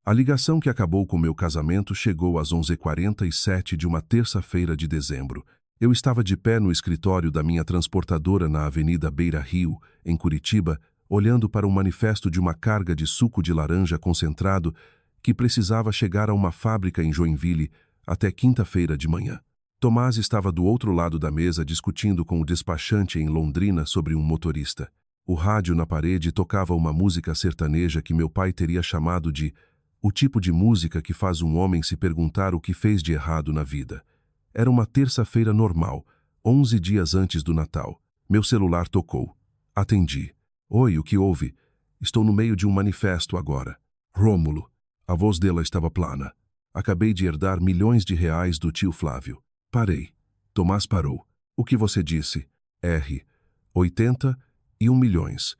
A ligação que acabou com meu casamento chegou às 11h47 de uma terça-feira de dezembro. Eu estava de pé no escritório da minha transportadora na Avenida Beira Rio, em Curitiba, olhando para um manifesto de uma carga de suco de laranja concentrado que precisava chegar a uma fábrica em Joinville até quinta-feira de manhã. Tomás estava do outro lado da mesa discutindo com o despachante em Londrina sobre um motorista. O rádio na parede tocava uma música sertaneja que meu pai teria chamado de o tipo de música que faz um homem se perguntar o que fez de errado na vida. Era uma terça-feira normal, 11 dias antes do Natal. Meu celular tocou. Atendi. Oi, o que houve? Estou no meio de um manifesto agora. Rômulo. A voz dela estava plana. Acabei de herdar milhões de reais do tio Flávio. Parei. Tomás parou. O que você disse? R. 81 milhões.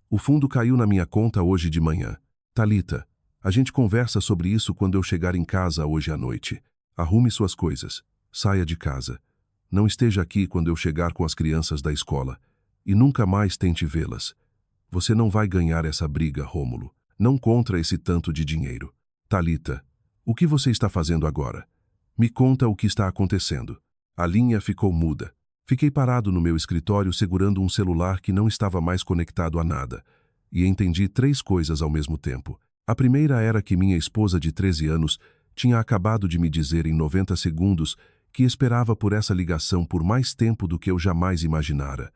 O fundo caiu na minha conta hoje de manhã. Thalita, a gente conversa sobre isso quando eu chegar em casa hoje à noite. Arrume suas coisas. Saia de casa. Não esteja aqui quando eu chegar com as crianças da escola. E nunca mais tente vê-las. Você não vai ganhar essa briga, Rômulo. Não contra esse tanto de dinheiro. Thalita, o que você está fazendo agora? Me conta o que está acontecendo. A linha ficou muda. Fiquei parado no meu escritório segurando um celular que não estava mais conectado a nada. E entendi 3 coisas ao mesmo tempo. A primeira era que minha esposa de 13 anos tinha acabado de me dizer em 90 segundos que esperava por essa ligação por mais tempo do que eu jamais imaginara.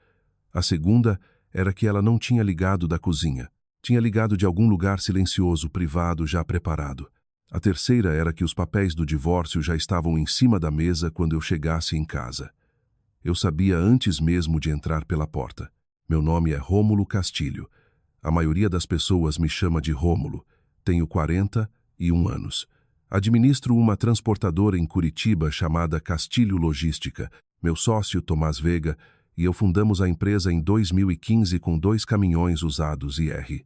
A segunda era que ela não tinha ligado da cozinha. Tinha ligado de algum lugar silencioso, privado, já preparado. A terceira era que os papéis do divórcio já estavam em cima da mesa quando eu chegasse em casa. Eu sabia antes mesmo de entrar pela porta. Meu nome é Rômulo Castilho. A maioria das pessoas me chama de Rômulo. Tenho 41 anos. Administro uma transportadora em Curitiba chamada Castilho Logística. Meu sócio, Tomás Veiga, e eu fundamos a empresa em 2015 com 2 caminhões usados e R.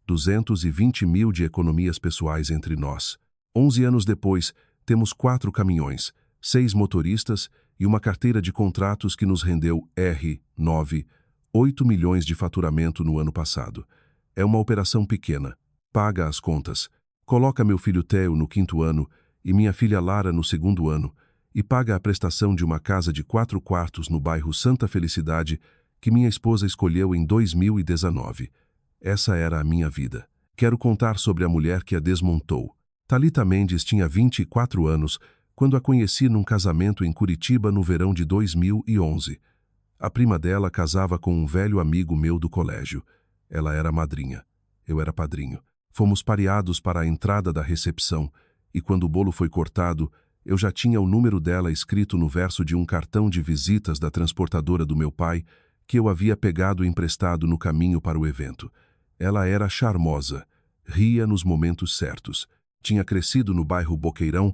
220 mil de economias pessoais entre nós. 11 anos depois, temos 4 caminhões, 6 motoristas e uma carteira de contratos que nos rendeu R. 8 milhões de faturamento no ano passado. É uma operação pequena. Paga as contas. Coloca meu filho Theo no 5º ano e minha filha Lara no 2º ano e paga a prestação de uma casa de 4 quartos no bairro Santa Felicidade que minha esposa escolheu em 2019. Essa era a minha vida. Quero contar sobre a mulher que a desmontou. Thalita Mendes tinha 24 anos quando a conheci num casamento em Curitiba no verão de 2011. A prima dela casava com um velho amigo meu do colégio. Ela era madrinha. Eu era padrinho. Fomos pareados para a entrada da recepção e quando o bolo foi cortado, eu já tinha o número dela escrito no verso de um cartão de visitas da transportadora do meu pai que eu havia pegado emprestado no caminho para o evento. Ela era charmosa, ria nos momentos certos. Tinha crescido no bairro Boqueirão,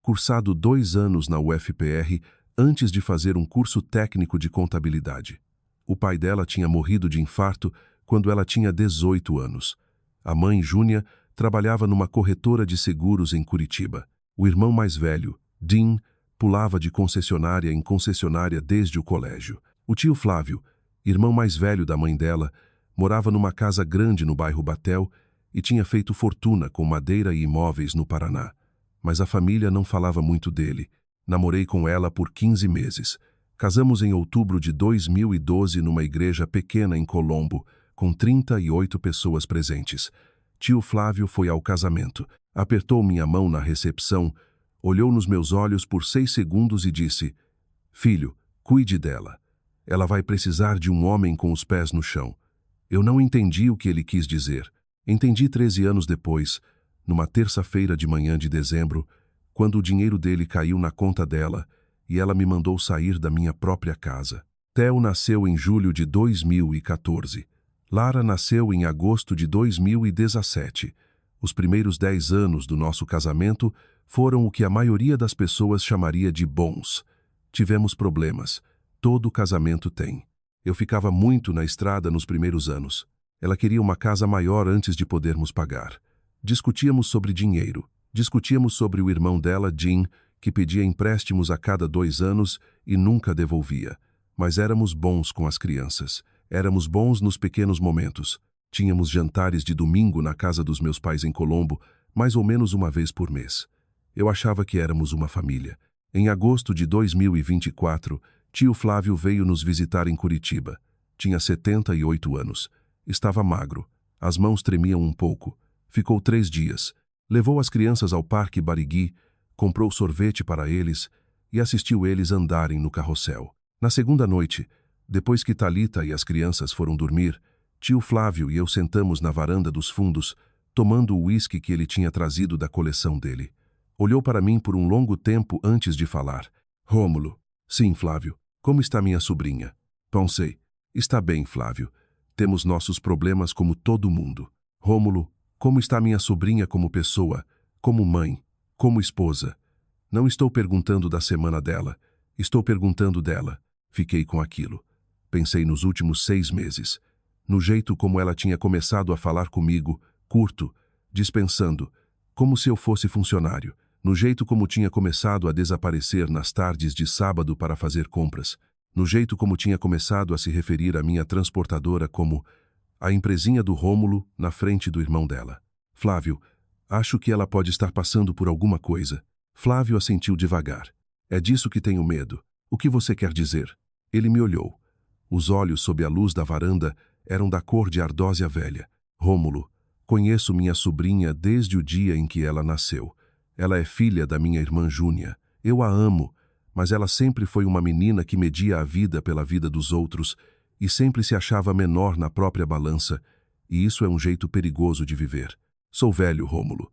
cursado 2 anos na UFPR antes de fazer um curso técnico de contabilidade. O pai dela tinha morrido de infarto quando ela tinha 18 anos. A mãe, Júnia, trabalhava numa corretora de seguros em Curitiba. O irmão mais velho, Dean, pulava de concessionária em concessionária desde o colégio. O tio Flávio, irmão mais velho da mãe dela, morava numa casa grande no bairro Batel e tinha feito fortuna com madeira e imóveis no Paraná. Mas a família não falava muito dele. Namorei com ela por 15 meses. Casamos em outubro de 2012 numa igreja pequena em Colombo, com 38 pessoas presentes. Tio Flávio foi ao casamento, apertou minha mão na recepção, olhou nos meus olhos por 6 segundos e disse: "Filho, cuide dela. Ela vai precisar de um homem com os pés no chão." Eu não entendi o que ele quis dizer. Entendi 13 anos depois, numa terça-feira de manhã de dezembro, quando o dinheiro dele caiu na conta dela e ela me mandou sair da minha própria casa. Theo nasceu em julho de 2014. Lara nasceu em agosto de 2017. Os primeiros 10 anos do nosso casamento foram o que a maioria das pessoas chamaria de bons. Tivemos problemas. Todo casamento tem. Eu ficava muito na estrada nos primeiros anos. Ela queria uma casa maior antes de podermos pagar. Discutíamos sobre dinheiro. Discutíamos sobre o irmão dela, Jim, que pedia empréstimos a cada 2 anos e nunca devolvia. Mas éramos bons com as crianças. Éramos bons nos pequenos momentos. Tínhamos jantares de domingo na casa dos meus pais em Colombo, mais ou menos uma vez por mês. Eu achava que éramos uma família. Em agosto de 2024, tio Flávio veio nos visitar em Curitiba. Tinha 78 anos. Estava magro. As mãos tremiam um pouco. Ficou 3 dias. Levou as crianças ao Parque Barigui, comprou sorvete para eles e assistiu eles andarem no carrossel. Na segunda noite, depois que Thalita e as crianças foram dormir, tio Flávio e eu sentamos na varanda dos fundos, tomando o uísque que ele tinha trazido da coleção dele. Olhou para mim por um longo tempo antes de falar. Rômulo. Sim, Flávio. Como está minha sobrinha? Pensei. Está bem, Flávio. Temos nossos problemas como todo mundo. Rômulo, como está minha sobrinha como pessoa, como mãe, como esposa? Não estou perguntando da semana dela. Estou perguntando dela. Fiquei com aquilo. Pensei nos últimos 6 meses. No jeito como ela tinha começado a falar comigo, curto, dispensando, como se eu fosse funcionário. No jeito como tinha começado a desaparecer nas tardes de sábado para fazer compras. No jeito como tinha começado a se referir à minha transportadora como a empresinha do Rômulo na frente do irmão dela. Flávio, acho que ela pode estar passando por alguma coisa. Flávio assentiu devagar. É disso que tenho medo. O que você quer dizer? Ele me olhou. Os olhos sob a luz da varanda eram da cor de ardósia velha. Rômulo, conheço minha sobrinha desde o dia em que ela nasceu. Ela é filha da minha irmã Júnia. Eu a amo, mas ela sempre foi uma menina que media a vida pela vida dos outros e sempre se achava menor na própria balança, e isso é um jeito perigoso de viver. Sou velho, Rômulo.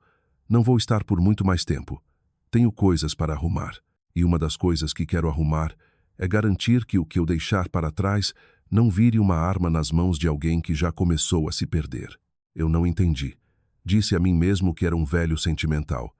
Não vou estar por muito mais tempo. Tenho coisas para arrumar, e uma das coisas que quero arrumar é garantir que o que eu deixar para trás não vire uma arma nas mãos de alguém que já começou a se perder. Eu não entendi. Disse a mim mesmo que era um velho sentimental.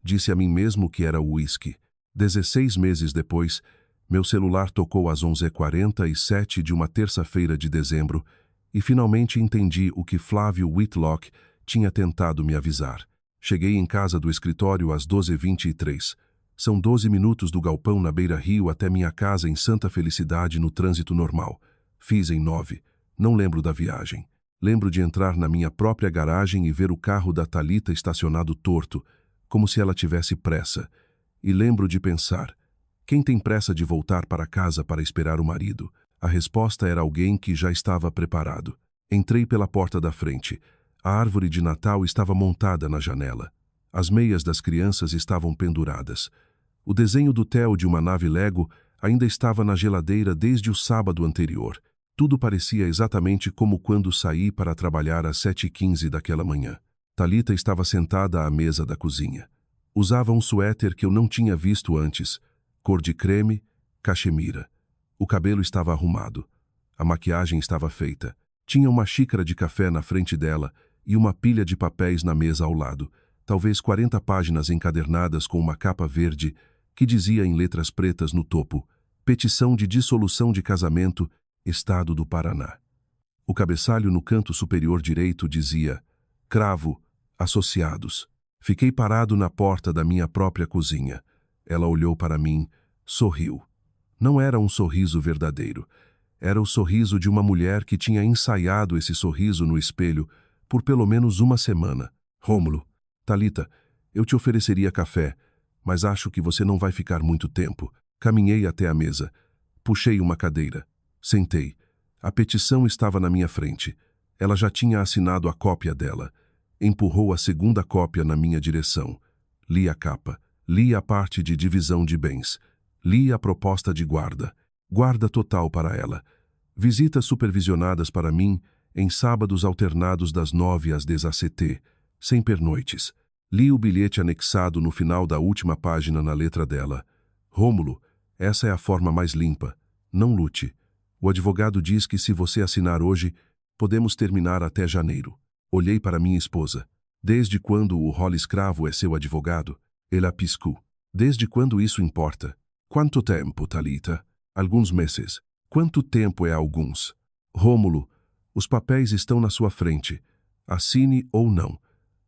Disse a mim mesmo que era uísque. 16 meses depois, meu celular tocou às 11h47 de uma terça-feira de dezembro e finalmente entendi o que Flávio Whitlock tinha tentado me avisar. Cheguei em casa do escritório às 12h23. São 12 minutos do galpão na beira-rio até minha casa em Santa Felicidade no trânsito normal. Fiz em 9. Não lembro da viagem. Lembro de entrar na minha própria garagem e ver o carro da Thalita estacionado torto, como se ela tivesse pressa. E lembro de pensar, quem tem pressa de voltar para casa para esperar o marido? A resposta era alguém que já estava preparado. Entrei pela porta da frente. A árvore de Natal estava montada na janela. As meias das crianças estavam penduradas. O desenho do Theo de uma nave Lego ainda estava na geladeira desde o sábado anterior. Tudo parecia exatamente como quando saí para trabalhar às 7h15 daquela manhã. Thalita estava sentada à mesa da cozinha. Usava um suéter que eu não tinha visto antes, cor de creme, cachemira. O cabelo estava arrumado. A maquiagem estava feita. Tinha uma xícara de café na frente dela e uma pilha de papéis na mesa ao lado, talvez 40 páginas encadernadas com uma capa verde que dizia em letras pretas no topo: Petição de dissolução de casamento, Estado do Paraná. O cabeçalho no canto superior direito dizia: Cravo, Associados. Fiquei parado na porta da minha própria cozinha. Ela olhou para mim, sorriu. Não era um sorriso verdadeiro. Era o sorriso de uma mulher que tinha ensaiado esse sorriso no espelho por pelo menos uma semana. Rômulo, Thalita, eu te ofereceria café, mas acho que você não vai ficar muito tempo. Caminhei até a mesa. Puxei uma cadeira. Sentei. A petição estava na minha frente. Ela já tinha assinado a cópia dela. Empurrou a segunda cópia na minha direção. Li a capa. Li a parte de divisão de bens. Li a proposta de guarda. Guarda total para ela. Visitas supervisionadas para mim em sábados alternados das 9 às 10 ACT, sem pernoites. Li o bilhete anexado no final da última página na letra dela. Rômulo, essa é a forma mais limpa. Não lute. O advogado diz que se você assinar hoje, podemos terminar até janeiro. Olhei para minha esposa. Desde quando o rolo escravo é seu advogado? Ela piscou. Desde quando isso importa? Quanto tempo, Thalita? Alguns meses. Quanto tempo é alguns? Rômulo, os papéis estão na sua frente. Assine ou não.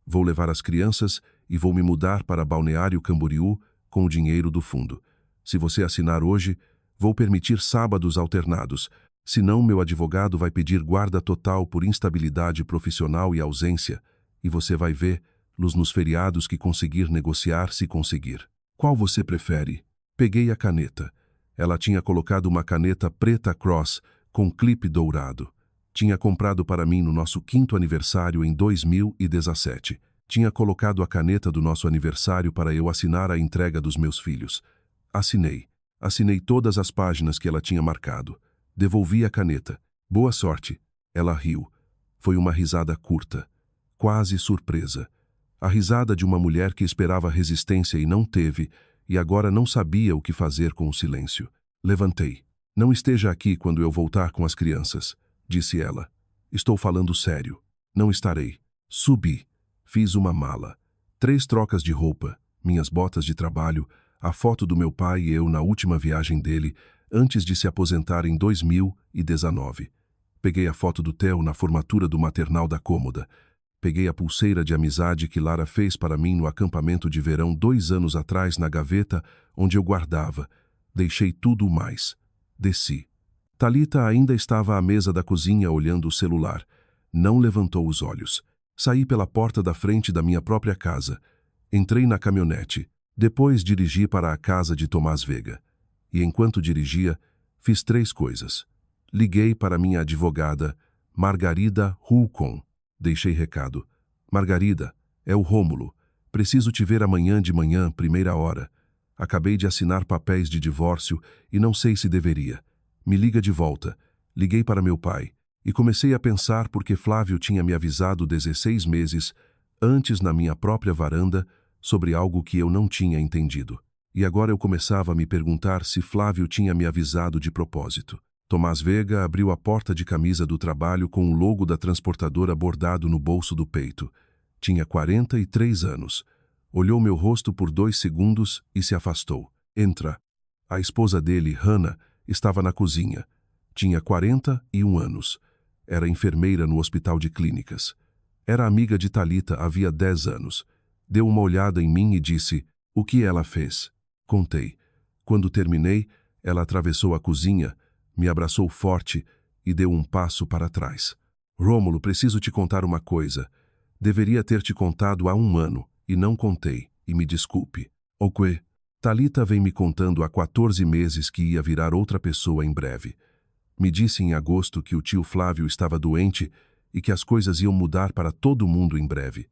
Vou levar as crianças e vou me mudar para Balneário Camboriú com o dinheiro do fundo. Se você assinar hoje, vou permitir sábados alternados. Senão, meu advogado vai pedir guarda total por instabilidade profissional e ausência. E você vai ver, los nos feriados que conseguir negociar se conseguir. Qual você prefere? Peguei a caneta. Ela tinha colocado uma caneta preta cross com clipe dourado. Tinha comprado para mim no nosso 5º aniversário em 2017. Tinha colocado a caneta do nosso aniversário para eu assinar a entrega dos meus filhos. Assinei. Assinei todas as páginas que ela tinha marcado. Devolvi a caneta. Boa sorte. Ela riu. Foi uma risada curta, quase surpresa. A risada de uma mulher que esperava resistência e não teve, e agora não sabia o que fazer com o silêncio. Levantei. Não esteja aqui quando eu voltar com as crianças, disse ela. Estou falando sério. Não estarei. Subi. Fiz uma mala. 3 trocas de roupa, minhas botas de trabalho, a foto do meu pai e eu na última viagem dele, antes de se aposentar em 2019. Peguei a foto do Theo na formatura do maternal da cômoda. Peguei a pulseira de amizade que Lara fez para mim no acampamento de verão 2 anos atrás na gaveta onde eu guardava. Deixei tudo mais. Desci. Thalita ainda estava à mesa da cozinha olhando o celular. Não levantou os olhos. Saí pela porta da frente da minha própria casa. Entrei na caminhonete. Depois dirigi para a casa de Tomás Vega. E enquanto dirigia, fiz 3 coisas. Liguei para minha advogada, Margarida Hulcon. Deixei recado. Margarida, é o Rômulo. Preciso te ver amanhã de manhã, primeira hora. Acabei de assinar papéis de divórcio e não sei se deveria. Me liga de volta. Liguei para meu pai. E comecei a pensar porque Flávio tinha me avisado 16 meses antes na minha própria varanda sobre algo que eu não tinha entendido. E agora eu começava a me perguntar se Flávio tinha me avisado de propósito. Tomás Vega abriu a porta de camisa do trabalho com o logo da transportadora bordado no bolso do peito. Tinha 43 anos. Olhou meu rosto por 2 segundos e se afastou. Entra. A esposa dele, Hannah, estava na cozinha. Tinha 41 anos. Era enfermeira no hospital de clínicas. Era amiga de Thalita havia 10 anos. Deu uma olhada em mim e disse, o que ela fez? Contei. Quando terminei, ela atravessou a cozinha, me abraçou forte e deu um passo para trás. Rômulo, preciso te contar uma coisa. Deveria ter te contado há 1 ano, e não contei, e me desculpe. O quê? Thalita vem me contando há 14 meses que ia virar outra pessoa em breve. Me disse em agosto que o tio Flávio estava doente e que as coisas iam mudar para todo mundo em breve.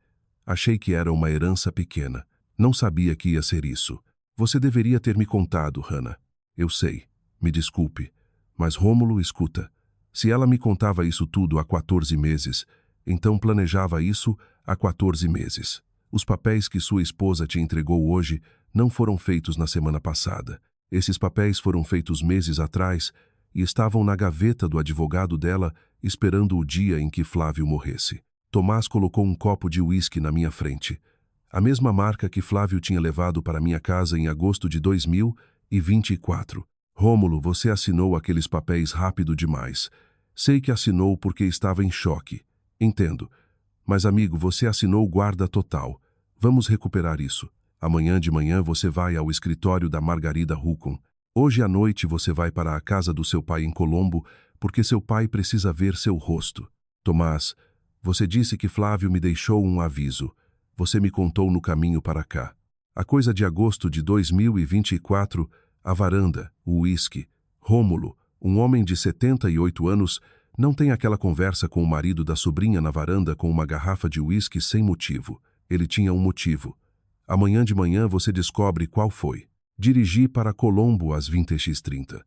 Achei que era uma herança pequena. Não sabia que ia ser isso. Você deveria ter me contado, Hannah. Eu sei. Me desculpe. Mas Rômulo, escuta. Se ela me contava isso tudo há 14 meses, então planejava isso há 14 meses. Os papéis que sua esposa te entregou hoje não foram feitos na semana passada. Esses papéis foram feitos meses atrás e estavam na gaveta do advogado dela, esperando o dia em que Flávio morresse. Tomás colocou um copo de uísque na minha frente. A mesma marca que Flávio tinha levado para minha casa em agosto de 2024. Rômulo, você assinou aqueles papéis rápido demais. Sei que assinou porque estava em choque. Entendo. Mas, amigo, você assinou guarda total. Vamos recuperar isso. Amanhã de manhã você vai ao escritório da Margarida Hulcon. Hoje à noite você vai para a casa do seu pai em Colombo, porque seu pai precisa ver seu rosto. Tomás, você disse que Flávio me deixou um aviso. Você me contou no caminho para cá. A coisa de agosto de 2024, a varanda, o uísque. Rômulo, um homem de 78 anos, não tem aquela conversa com o marido da sobrinha na varanda com uma garrafa de uísque sem motivo. Ele tinha um motivo. Amanhã de manhã você descobre qual foi. Dirigi para Colombo às 20h30.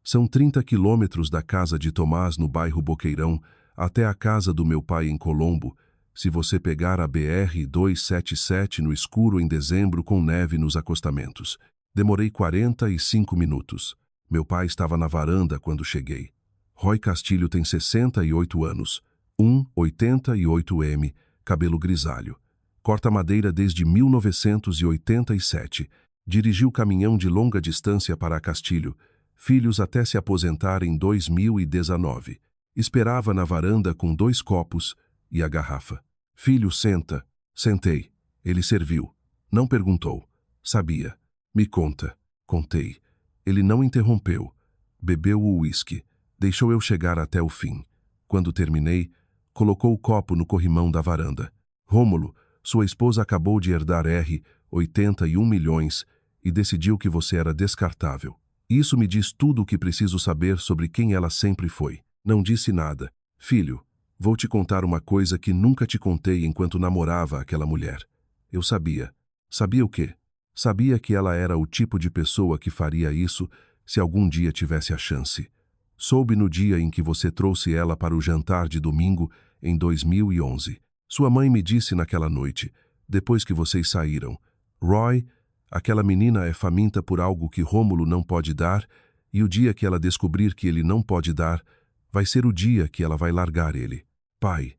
São 30 quilômetros da casa de Tomás no bairro Boqueirão até a casa do meu pai em Colombo, se você pegar a BR-277 no escuro em dezembro com neve nos acostamentos. Demorei 45 minutos. Meu pai estava na varanda quando cheguei. Roy Castilho tem 68 anos, 1,88 m, cabelo grisalho. Corta madeira desde 1987. Dirigiu caminhão de longa distância para Castilho, filhos até se aposentar em 2019. Esperava na varanda com 2 copos e a garrafa. Filho, senta. Sentei. Ele serviu. Não perguntou. Sabia. Me conta. Contei. Ele não interrompeu. Bebeu o uísque. Deixou eu chegar até o fim. Quando terminei, colocou o copo no corrimão da varanda. Rômulo, Sua esposa acabou de herdar 81 milhões e decidiu que você era descartável. Isso me diz tudo o que preciso saber sobre quem ela sempre foi. Não disse nada. Filho, vou te contar uma coisa que nunca te contei enquanto namorava aquela mulher. Eu sabia. Sabia o quê? Sabia que ela era o tipo de pessoa que faria isso se algum dia tivesse a chance. Soube no dia em que você trouxe ela para o jantar de domingo em 2011. Sua mãe me disse naquela noite, depois que vocês saíram: Roy, aquela menina é faminta por algo que Rômulo não pode dar, e o dia que ela descobrir que ele não pode dar, vai ser o dia que ela vai largar ele. Pai,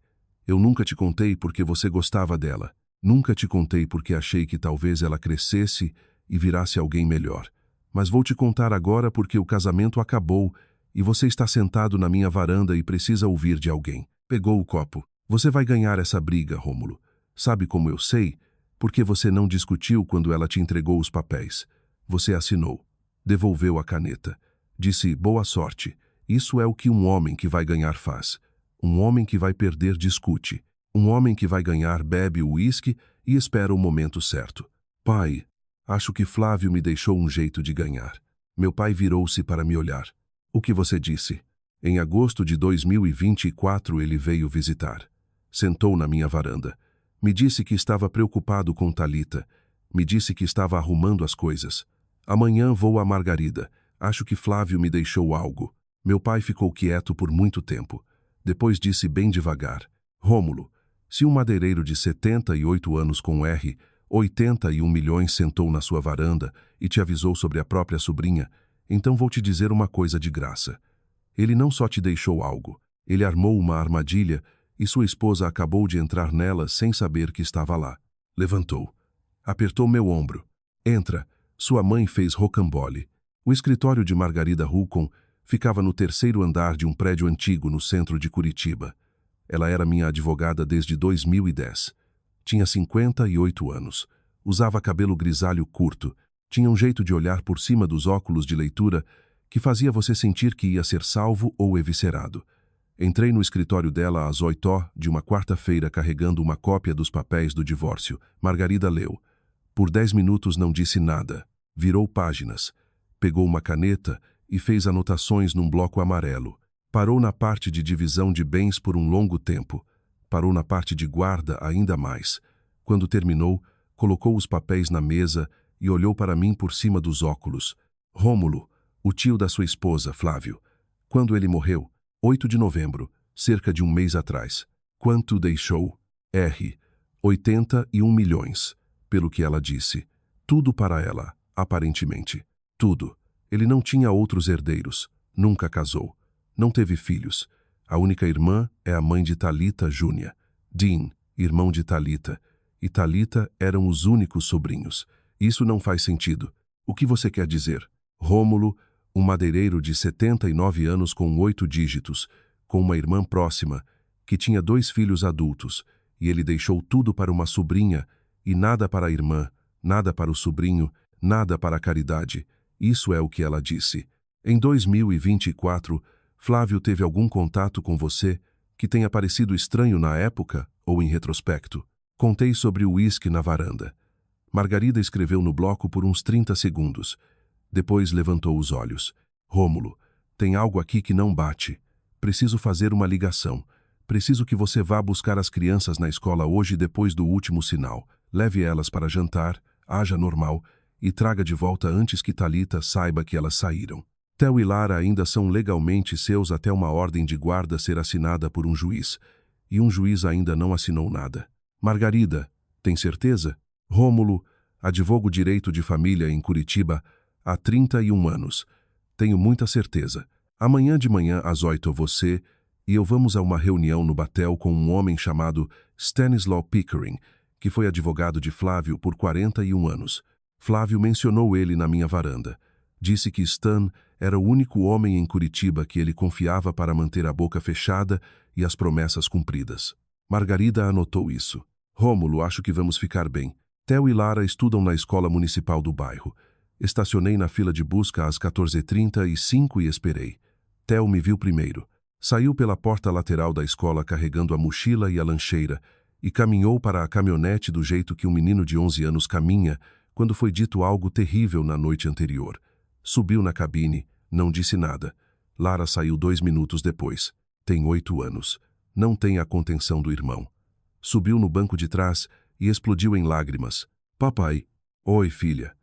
eu nunca te contei porque você gostava dela. Nunca te contei porque achei que talvez ela crescesse e virasse alguém melhor. Mas vou te contar agora porque o casamento acabou e você está sentado na minha varanda e precisa ouvir de alguém. Pegou o copo. Você vai ganhar essa briga, Rômulo. Sabe como eu sei? Porque você não discutiu quando ela te entregou os papéis. Você assinou. Devolveu a caneta. Disse, boa sorte. Isso é o que um homem que vai ganhar faz. Um homem que vai perder discute. Um homem que vai ganhar bebe o uísque e espera o momento certo. Pai, acho que Flávio me deixou um jeito de ganhar. Meu pai virou-se para me olhar. O que você disse? Em agosto de 2024 ele veio visitar. Sentou na minha varanda. Me disse que estava preocupado com Thalita. Me disse que estava arrumando as coisas. Amanhã vou a Margarida. Acho que Flávio me deixou algo. Meu pai ficou quieto por muito tempo. Depois disse bem devagar. Rômulo, se um madeireiro de 78 anos com 81 milhões sentou na sua varanda e te avisou sobre a própria sobrinha, então vou te dizer uma coisa de graça. Ele não só te deixou algo, ele armou uma armadilha e sua esposa acabou de entrar nela sem saber que estava lá. Levantou. Apertou meu ombro. Entra. Sua mãe fez rocambole. O escritório de Margarida Hulcon ficava no terceiro andar de um prédio antigo no centro de Curitiba. Ela era minha advogada desde 2010. Tinha 58 anos. Usava cabelo grisalho curto. Tinha um jeito de olhar por cima dos óculos de leitura que fazia você sentir que ia ser salvo ou eviscerado. Entrei no escritório dela às 8h de uma quarta-feira carregando uma cópia dos papéis do divórcio. Margarida leu. Por 10 minutos não disse nada. Virou páginas. Pegou uma caneta e fez anotações num bloco amarelo. Parou na parte de divisão de bens por um longo tempo. Parou na parte de guarda ainda mais. Quando terminou, colocou os papéis na mesa e olhou para mim por cima dos óculos. Rômulo, o tio da sua esposa, Flávio. Quando ele morreu? 8 de novembro, cerca de um mês atrás. Quanto deixou? 81 milhões, pelo que ela disse. Tudo para ela, aparentemente. Tudo. Ele não tinha outros herdeiros. Nunca casou. Não teve filhos. A única irmã é a mãe de Thalita, Júnia. Dean, irmão de Thalita. E Thalita eram os únicos sobrinhos. Isso não faz sentido. O que você quer dizer? Rômulo, um madeireiro de 79 anos com 8 dígitos, com uma irmã próxima, que tinha 2 filhos adultos, e ele deixou tudo para uma sobrinha, e nada para a irmã, nada para o sobrinho, nada para a caridade. Isso é o que ela disse. Em 2024, Flávio teve algum contato com você que tenha parecido estranho na época ou em retrospecto? Contei sobre o uísque na varanda. Margarida escreveu no bloco por uns 30 segundos. Depois levantou os olhos. Rômulo, tem algo aqui que não bate. Preciso fazer uma ligação. Preciso que você vá buscar as crianças na escola hoje depois do último sinal. Leve elas para jantar, haja normal, e traga de volta antes que Thalita saiba que elas saíram. Theo e Lara ainda são legalmente seus até uma ordem de guarda ser assinada por um juiz. E um juiz ainda não assinou nada. Margarida, tem certeza? Rômulo, advogo direito de família em Curitiba há 31 anos. Tenho muita certeza. Amanhã de manhã às 8h você e eu vamos a uma reunião no Batel com um homem chamado Stanislaw Pickering, que foi advogado de Flávio por 41 anos. Flávio mencionou ele na minha varanda. Disse que Stan era o único homem em Curitiba que ele confiava para manter a boca fechada e as promessas cumpridas. Margarida anotou isso. Rômulo, acho que vamos ficar bem. Theo e Lara estudam na escola municipal do bairro. Estacionei na fila de busca às 14h35 e esperei. Theo me viu primeiro. Saiu pela porta lateral da escola carregando a mochila e a lancheira e caminhou para a caminhonete do jeito que um menino de 11 anos caminha quando foi dito algo terrível na noite anterior. Subiu na cabine, não disse nada. Lara saiu 2 minutos depois. Tem 8 anos. Não tem a contenção do irmão. Subiu no banco de trás e explodiu em lágrimas. Papai. Oi, filha.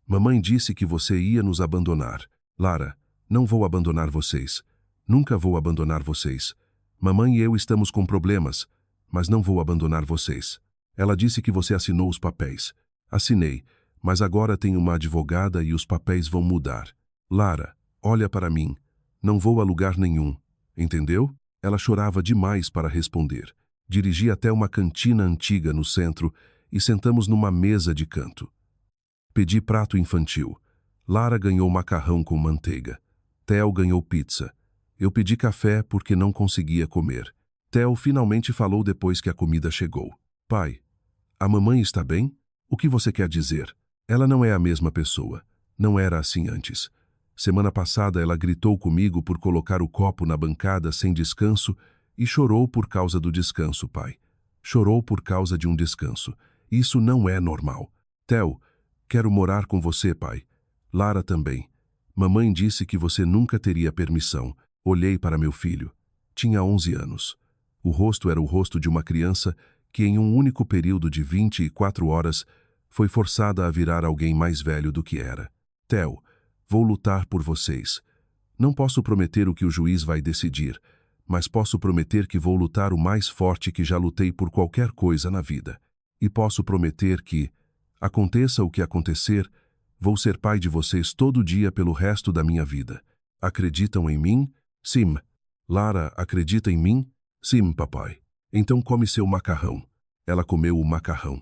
Mamãe disse que você ia nos abandonar. Lara, não vou abandonar vocês. Nunca vou abandonar vocês. Mamãe e eu estamos com problemas, mas não vou abandonar vocês. Ela disse que você assinou os papéis. Assinei, mas agora tenho uma advogada e os papéis vão mudar. Lara, olha para mim. Não vou a lugar nenhum. Entendeu? Ela chorava demais para responder. Dirigi até uma cantina antiga no centro e sentamos numa mesa de canto. Pedi prato infantil. Lara ganhou macarrão com manteiga. Theo ganhou pizza. Eu pedi café porque não conseguia comer. Theo finalmente falou depois que a comida chegou. Pai, a mamãe está bem? O que você quer dizer? Ela não é a mesma pessoa. Não era assim antes. Semana passada ela gritou comigo por colocar o copo na bancada sem descanso e chorou por causa do descanso, pai. Chorou por causa de um descanso. Isso não é normal. Theo, quero morar com você, pai. Lara também. Mamãe disse que você nunca teria permissão. Olhei para meu filho. Tinha 11 anos. O rosto era o rosto de uma criança que em um único período de 24 horas foi forçada a virar alguém mais velho do que era. Theo, vou lutar por vocês. Não posso prometer o que o juiz vai decidir, mas posso prometer que vou lutar o mais forte que já lutei por qualquer coisa na vida. E posso prometer que, aconteça o que acontecer, vou ser pai de vocês todo dia pelo resto da minha vida. Acreditam em mim? Sim. Lara, acredita em mim? Sim, papai. Então come seu macarrão. Ela comeu o macarrão.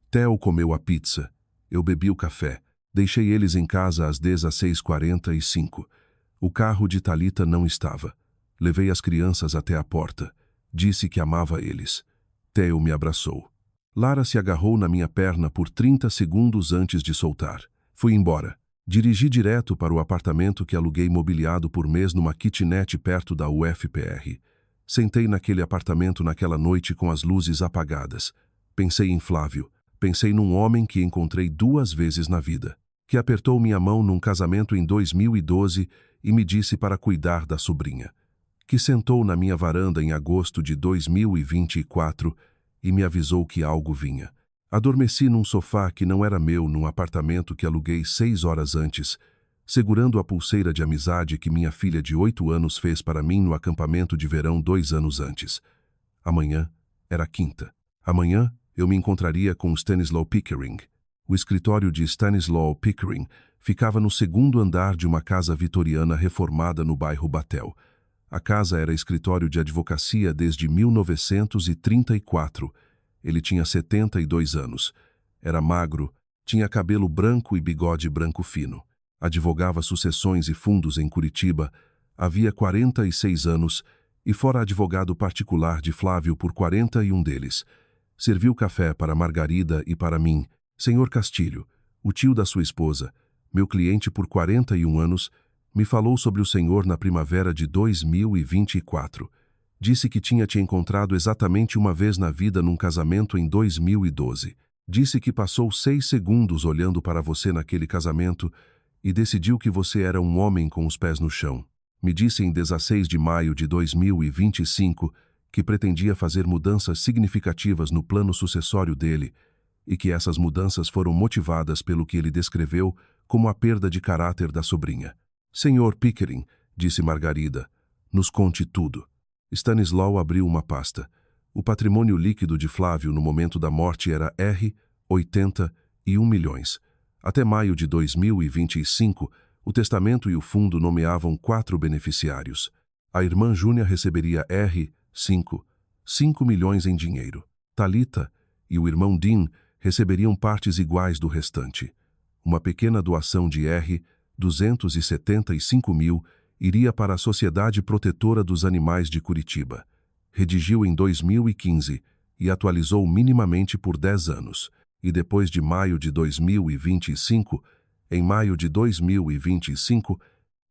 Theo comeu a pizza. Eu bebi o café. Deixei eles em casa às 16h45. O carro de Thalita não estava. Levei as crianças até a porta. Disse que amava eles. Theo me abraçou. Lara se agarrou na minha perna por 30 segundos antes de soltar. Fui embora. Dirigi direto para o apartamento que aluguei mobiliado por mês numa kitnet perto da UFPR. Sentei naquele apartamento naquela noite com as luzes apagadas. Pensei em Flávio. Pensei num homem que encontrei 2 vezes na vida, que apertou minha mão num casamento em 2012 e me disse para cuidar da sobrinha, que sentou na minha varanda em agosto de 2024 e me avisou que algo vinha. Adormeci num sofá que não era meu num apartamento que aluguei 6 horas antes, segurando a pulseira de amizade que minha filha de 8 anos fez para mim no acampamento de verão 2 anos antes. Amanhã era quinta. Amanhã eu me encontraria com Stanislaw Pickering. O escritório de Stanislaw Pickering ficava no 2º andar de uma casa vitoriana reformada no bairro Batel. A casa era escritório de advocacia desde 1934. Ele tinha 72 anos. Era magro, tinha cabelo branco e bigode branco fino. Advogava sucessões e fundos em Curitiba. Havia 46 anos e fora advogado particular de Flávio por 41 deles. Serviu café para Margarida e para mim. Senhor Castilho, o tio da sua esposa, meu cliente por 41 anos, me falou sobre o senhor na primavera de 2024. Disse que tinha te encontrado exatamente uma vez na vida num casamento em 2012. Disse que passou 6 segundos olhando para você naquele casamento e decidiu que você era um homem com os pés no chão. Me disse em 16 de maio de 2025 que pretendia fazer mudanças significativas no plano sucessório dele e que essas mudanças foram motivadas pelo que ele descreveu como a perda de caráter da sobrinha. Senhor Pickering, disse Margarida, nos conte tudo. Stanislaw abriu uma pasta. O patrimônio líquido de Flávio no momento da morte era R$81 milhões. Até maio de 2025, o testamento e o fundo nomeavam 4 beneficiários. A irmã Júnia receberia R$5 milhões em dinheiro. Thalita e o irmão Dean receberiam partes iguais do restante. Uma pequena doação de R$275 mil iria para a Sociedade Protetora dos Animais de Curitiba. Redigiu em 2015 e atualizou minimamente por 10 anos. E depois de maio de 2025, em maio de 2025,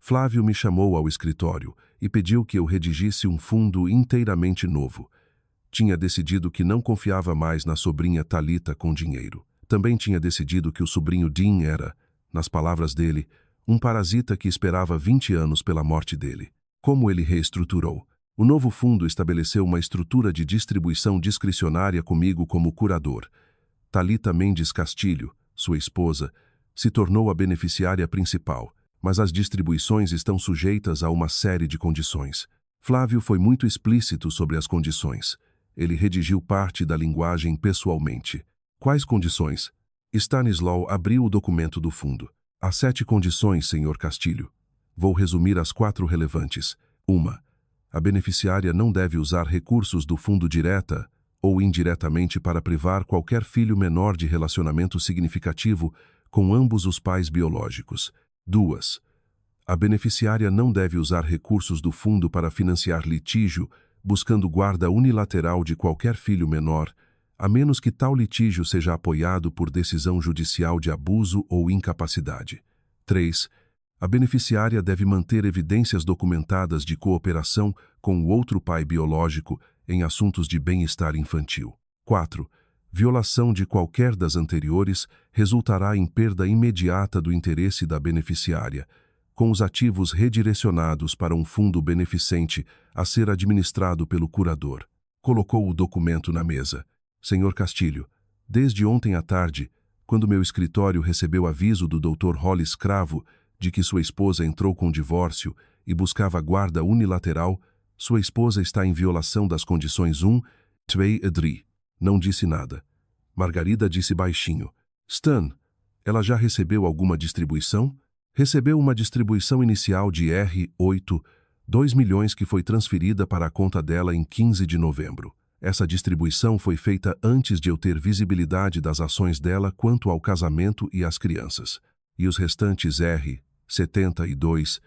Flávio me chamou ao escritório e pediu que eu redigisse um fundo inteiramente novo. Tinha decidido que não confiava mais na sobrinha Talita com dinheiro. Também tinha decidido que o sobrinho Dean era, nas palavras dele, um parasita que esperava 20 anos pela morte dele. Como ele reestruturou? O novo fundo estabeleceu uma estrutura de distribuição discricionária comigo como curador. Talita Mendes Castilho, sua esposa, se tornou a beneficiária principal, mas as distribuições estão sujeitas a uma série de condições. Flávio foi muito explícito sobre as condições. Ele redigiu parte da linguagem pessoalmente. Quais condições? Stanislau abriu o documento do fundo. Há 7 condições, Sr. Castilho. Vou resumir as 4 relevantes. 1. A beneficiária não deve usar recursos do fundo direta ou indiretamente para privar qualquer filho menor de relacionamento significativo com ambos os pais biológicos. 2. A beneficiária não deve usar recursos do fundo para financiar litígio, buscando guarda unilateral de qualquer filho menor, a menos que tal litígio seja apoiado por decisão judicial de abuso ou incapacidade. 3. A beneficiária deve manter evidências documentadas de cooperação com o outro pai biológico em assuntos de bem-estar infantil. 4. Violação de qualquer das anteriores resultará em perda imediata do interesse da beneficiária, com os ativos redirecionados para um fundo beneficente a ser administrado pelo curador. Colocou o documento na mesa. Sr. Castilho, desde ontem à tarde, quando meu escritório recebeu aviso do Dr. Hollis Cravo de que sua esposa entrou com divórcio e buscava guarda unilateral, sua esposa está em violação das condições 1, 2 e 3. Não disse nada. Margarida disse baixinho. Stan, ela já recebeu alguma distribuição? Recebeu uma distribuição inicial de R$8, 2 milhões que foi transferida para a conta dela em 15 de novembro. Essa distribuição foi feita antes de eu ter visibilidade das ações dela quanto ao casamento e às crianças. E os restantes R$72,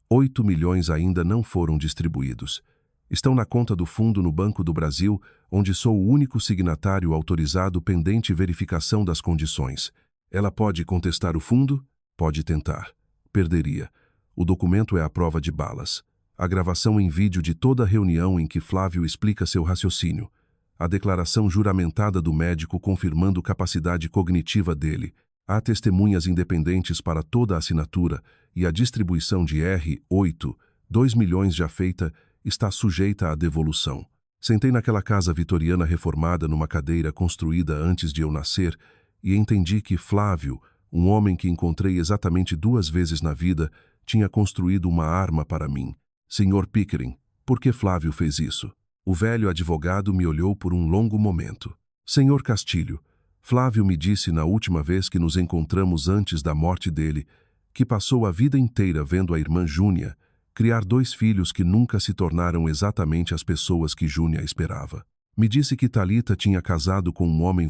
8 milhões ainda não foram distribuídos. Estão na conta do fundo no Banco do Brasil, onde sou o único signatário autorizado pendente verificação das condições. Ela pode contestar o fundo? Pode tentar. Perderia. O documento é a prova de balas. A gravação em vídeo de toda a reunião em que Flávio explica seu raciocínio. A declaração juramentada do médico confirmando capacidade cognitiva dele. Há testemunhas independentes para toda a assinatura e a distribuição de R$8, 2 milhões já feita, está sujeita à devolução. Sentei naquela casa vitoriana reformada numa cadeira construída antes de eu nascer e entendi que Flávio, um homem que encontrei exatamente 2 vezes na vida, tinha construído uma arma para mim. Sr. Pickering, por que Flávio fez isso? O velho advogado me olhou por um longo momento. Sr. Castilho, Flávio me disse na última vez que nos encontramos antes da morte dele, que passou a vida inteira vendo a irmã Júnia criar 2 filhos que nunca se tornaram exatamente as pessoas que Júnia esperava. Me disse que Talita tinha casado com um homem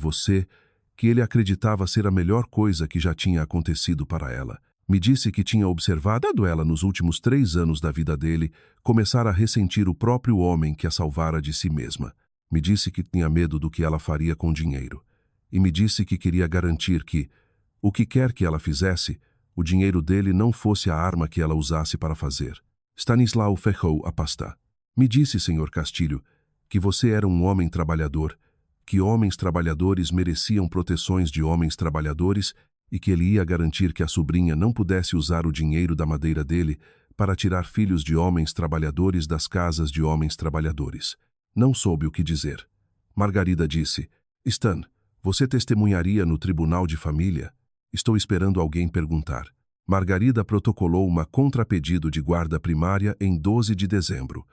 que ele acreditava ser a melhor coisa que já tinha acontecido para ela. Me disse que tinha observado ela nos últimos 3 anos da vida dele começar a ressentir o próprio homem que a salvara de si mesma. Me disse que tinha medo do que ela faria com dinheiro. E me disse que queria garantir que, o que quer que ela fizesse, o dinheiro dele não fosse a arma que ela usasse para fazer. Stanislau ferrou a pasta. Me disse, Sr. Castilho, que você era um homem trabalhador, que homens trabalhadores mereciam proteções de homens trabalhadores e que ele ia garantir que a sobrinha não pudesse usar o dinheiro da madeira dele para tirar filhos de homens trabalhadores das casas de homens trabalhadores. Não soube o que dizer. Margarida disse, Stan, você testemunharia no tribunal de família? Estou esperando alguém perguntar. Margarida protocolou uma contrapedido de guarda primária em 12 de dezembro.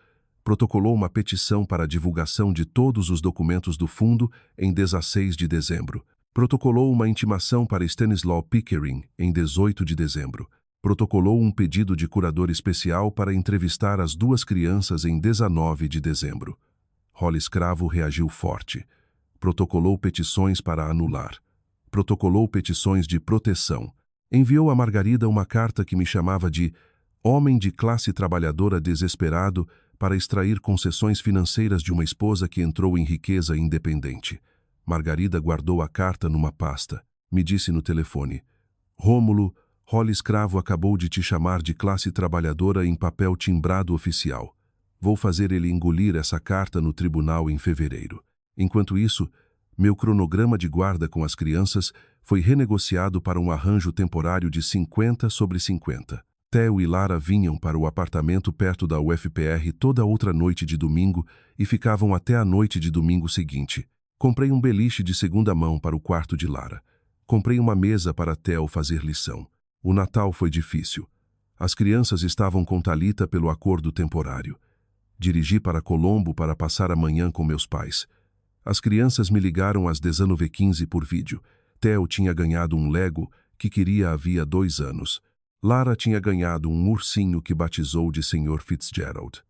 Protocolou uma petição para a divulgação de todos os documentos do fundo em 16 de dezembro. Protocolou uma intimação para Stanislau Pickering em 18 de dezembro. Protocolou um pedido de curador especial para entrevistar as 2 crianças em 19 de dezembro. Hollis Cravo reagiu forte. Protocolou petições para anular. Protocolou petições de proteção. Enviou a Margarida uma carta que me chamava de homem de classe trabalhadora desesperado para extrair concessões financeiras de uma esposa que entrou em riqueza independente. Margarida guardou a carta numa pasta. Me disse no telefone, Rômulo, Hollis Cravo acabou de te chamar de classe trabalhadora em papel timbrado oficial. Vou fazer ele engolir essa carta no tribunal em fevereiro. Enquanto isso, meu cronograma de guarda com as crianças foi renegociado para um arranjo temporário de 50/50. Theo e Lara vinham para o apartamento perto da UFPR toda outra noite de domingo e ficavam até a noite de domingo seguinte. Comprei um beliche de segunda mão para o quarto de Lara. Comprei uma mesa para Theo fazer lição. O Natal foi difícil. As crianças estavam com Thalita pelo acordo temporário. Dirigi para Colombo para passar a manhã com meus pais. As crianças me ligaram às 19h15 por vídeo. Theo tinha ganhado um Lego que queria havia 2 anos. Lara tinha ganhado um ursinho que batizou de Sr. Fitzgerald.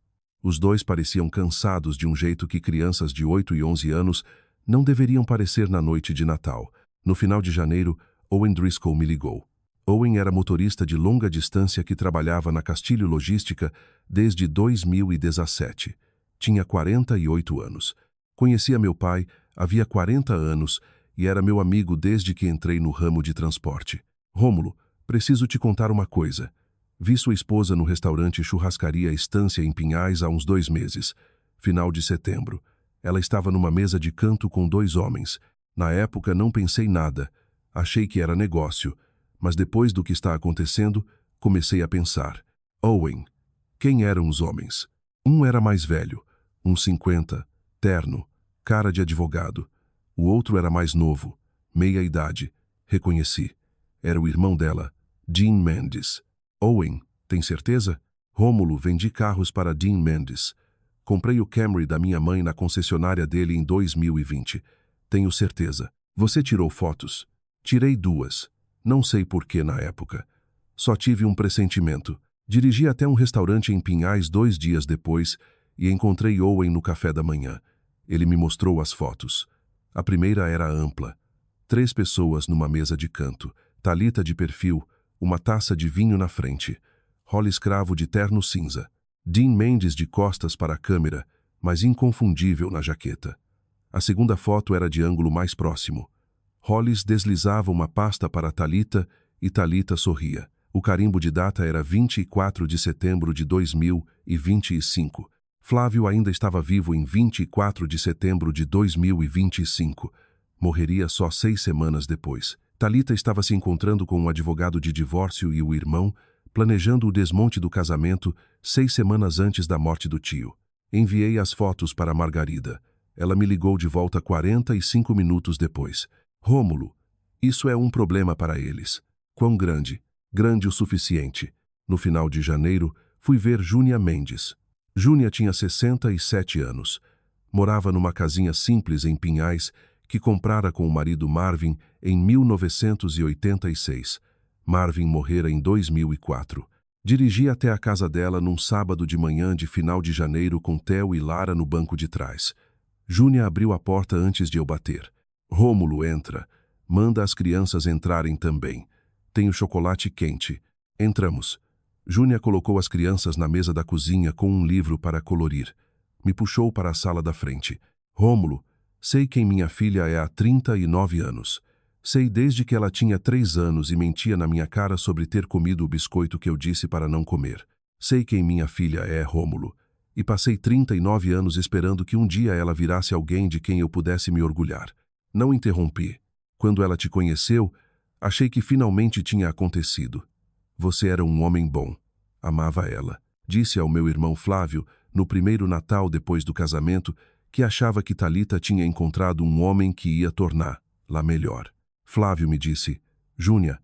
Os dois pareciam cansados de um jeito que crianças de 8 e 11 anos não deveriam parecer na noite de Natal. No final de janeiro, Owen Driscoll me ligou. Owen era motorista de longa distância que trabalhava na Castilho Logística desde 2017. Tinha 48 anos. Conhecia meu pai havia 40 anos e era meu amigo desde que entrei no ramo de transporte. Rômulo, preciso te contar uma coisa. Vi sua esposa no restaurante Churrascaria Estância em Pinhais há uns 2 meses. Final de setembro. Ela estava numa mesa de canto com 2 homens. Na época não pensei nada. Achei que era negócio. Mas depois do que está acontecendo, comecei a pensar. Owen, quem eram os homens? Um era mais velho, uns 50, terno, cara de advogado. O outro era mais novo, meia idade. Reconheci. Era o irmão dela, Dean Mendes. Owen, tem certeza? Rômulo, vendi carros para Dean Mendes. Comprei o Camry da minha mãe na concessionária dele em 2020. Tenho certeza. Você tirou fotos? Tirei 2. Não sei por que na época. Só tive um pressentimento. Dirigi até um restaurante em Pinhais 2 dias depois e encontrei Owen no café da manhã. Ele me mostrou as fotos. A primeira era ampla. 3 pessoas numa mesa de canto. Thalita de perfil, uma taça de vinho na frente. Holly escravo de terno cinza. Dean Mendes de costas para a câmera, mas inconfundível na jaqueta. A segunda foto era de ângulo mais próximo. Hollis deslizava uma pasta para Thalita e Thalita sorria. O carimbo de data era 24 de setembro de 2025. Flávio ainda estava vivo em 24 de setembro de 2025. Morreria só 6 semanas depois. Thalita estava se encontrando com um advogado de divórcio e o irmão, planejando o desmonte do casamento 6 semanas antes da morte do tio. Enviei as fotos para Margarida. Ela me ligou de volta 45 minutos depois. Rômulo, isso é um problema para eles. Quão grande? Grande o suficiente. No final de janeiro, fui ver Júnia Mendes. Júnia tinha 67 anos. Morava numa casinha simples em Pinhais, que comprara com o marido Marvin em 1986. Marvin morrera em 2004. Dirigi até a casa dela num sábado de manhã de final de janeiro com Theo e Lara no banco de trás. Júnia abriu a porta antes de eu bater. Rômulo, entra. Manda as crianças entrarem também. Tenho chocolate quente. Entramos. Júnia colocou as crianças na mesa da cozinha com um livro para colorir. Me puxou para a sala da frente. Rômulo, sei quem minha filha é há 39 anos. Sei desde que ela tinha 3 anos e mentia na minha cara sobre ter comido o biscoito que eu disse para não comer. Sei quem minha filha é, Rômulo. E passei 39 anos esperando que um dia ela virasse alguém de quem eu pudesse me orgulhar. Não interrompi. Quando ela te conheceu, achei que finalmente tinha acontecido. Você era um homem bom. Amava ela. Disse ao meu irmão Flávio, no primeiro Natal depois do casamento, que achava que Thalita tinha encontrado um homem que ia torná-la melhor. Flávio me disse, Júnia,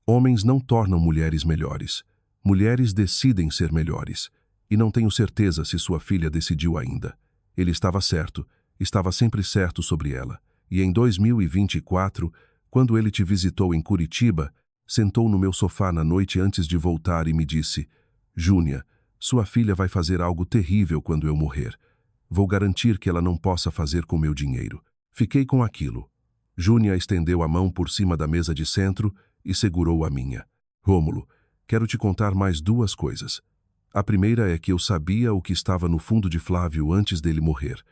homens não tornam mulheres melhores. Mulheres decidem ser melhores. E não tenho certeza se sua filha decidiu ainda. Ele estava certo, estava sempre certo sobre ela. E em 2024, quando ele te visitou em Curitiba, sentou no meu sofá na noite antes de voltar e me disse, Júnia, sua filha vai fazer algo terrível quando eu morrer. Vou garantir que ela não possa fazer com meu dinheiro. Fiquei com aquilo. Júnia estendeu a mão por cima da mesa de centro e segurou a minha. Rômulo, quero te contar mais 2 coisas. A primeira é que eu sabia o que estava no fundo de Flávio antes dele morrer.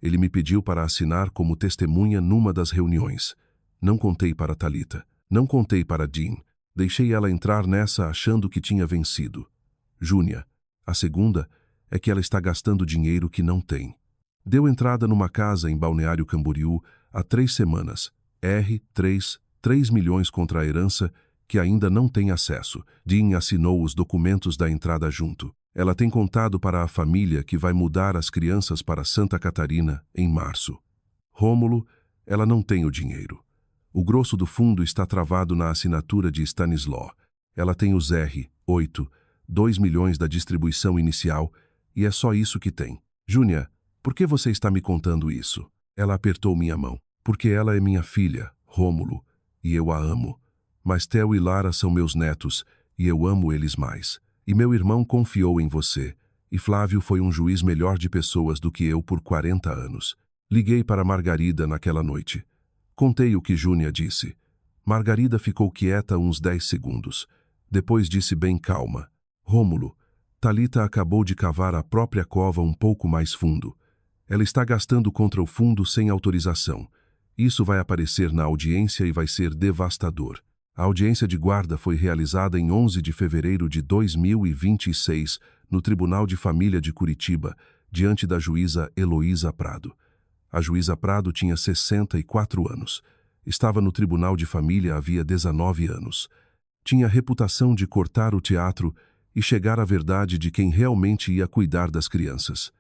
Ele me pediu para assinar como testemunha numa das reuniões. Não contei para Thalita. Não contei para Dean. Deixei ela entrar nessa achando que tinha vencido. Júnia, a segunda é que ela está gastando dinheiro que não tem. Deu entrada numa casa em Balneário Camboriú há 3 semanas. R3 milhões contra a herança que ainda não tem acesso. Dean assinou os documentos da entrada junto. Ela tem contado para a família que vai mudar as crianças para Santa Catarina em março. Rômulo, ela não tem o dinheiro. O grosso do fundo está travado na assinatura de Stanislaw. Ela tem os R8, 2 milhões da distribuição inicial, e é só isso que tem. Júnia, por que você está me contando isso? Ela apertou minha mão. Porque ela é minha filha, Rômulo, e eu a amo. Mas Theo e Lara são meus netos, e eu amo eles mais. E meu irmão confiou em você, e Flávio foi um juiz melhor de pessoas do que eu por 40 anos. Liguei para Margarida naquela noite. Contei o que Júnia disse. Margarida ficou quieta uns 10 segundos. Depois disse bem calma. Rômulo, Thalita acabou de cavar a própria cova um pouco mais fundo. Ela está gastando contra o fundo sem autorização. Isso vai aparecer na audiência e vai ser devastador. A audiência de guarda foi realizada em 11 de fevereiro de 2026, no Tribunal de Família de Curitiba, diante da juíza Heloísa Prado. A juíza Prado tinha 64 anos. Estava no Tribunal de Família havia 19 anos. Tinha reputação de cortar o teatro e chegar à verdade de quem realmente ia cuidar das crianças.